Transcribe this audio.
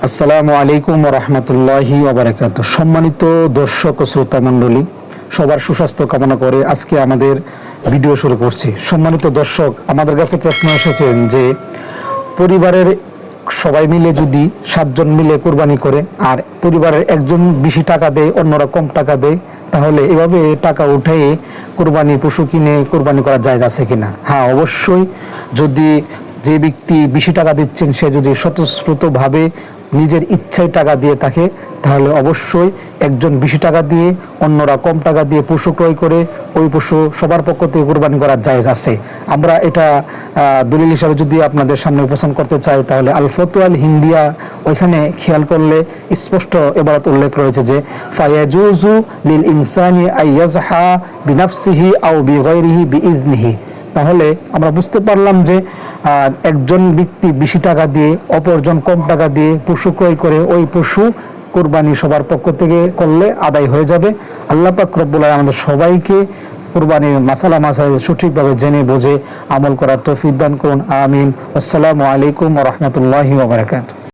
আসসালামু আলাইকুম ওয়া রাহমাতুল্লাহি ওয়া বারাকাতুহু। সম্মানিত দর্শক ও শ্রোতা মণ্ডলী, সবার সুস্বাস্থ্য কামনা করে আজকে আমাদের ভিডিও শুরু করছি। সম্মানিত দর্শক, আমাদের কাছে প্রশ্ন এসেছেন যে পরিবারের সবাই মিলে যদি 7 জন মিলে কুরবানি করে আর পরিবারের একজন বেশি টাকা দেয়, অন্যরা কম টাকা দেয়, তাহলে এভাবে টাকা উঠে কুরবানি পশু কিনে কুরবানি করা জায়েজ আছে কিনা? হ্যাঁ, অবশ্যই। যদি যে ব্যক্তি বেশি টাকা দিচ্ছেন সে যদি স্বতঃস্ফূর্তভাবে নিজের ইচ্ছায় টাকা দিয়ে থাকে, তাহলে অবশ্যই একজন বেশি টাকা দিয়ে অন্যরা কম টাকা দিয়ে পশু ক্রয় করে ওই পশু সবার পক্ষ থেকে কুরবানি করার জায়েজ আছে। আমরা এটা দলিল হিসাবে যদি আপনাদের সামনে উপস্থাপন করতে চাই, তাহলে আল ফতওয়া আল হিন্দিয়া ওইখানে খেয়াল করলে স্পষ্ট এবারত উল্লেখ রয়েছে যে ফায়াজুজু লিল ইনসানি আইয়াজহা বিনাফসিহি আও বিগাইরিহি বিইজনিহি। তাহলে আমরা বুঝতে পারলাম যে একজন ব্যক্তি বেশি টাকা দিয়ে অপরজন কম টাকা দিয়ে পশু ক্রয় করে ওই পশু কুরবানি সবার পক্ষ থেকে করলে আদায় হয়ে যাবে। আল্লাহ পাক রব্বুল আলামিন আমাদের সবাইকে কুরবানির মাসাইল সঠিকভাবে জেনে বুঝে আমল করার তৌফিক দান করুন। আমিন। আসসালামু আলাইকুম ওয়া রাহমাতুল্লাহি ওয়া বারাকাতুহু।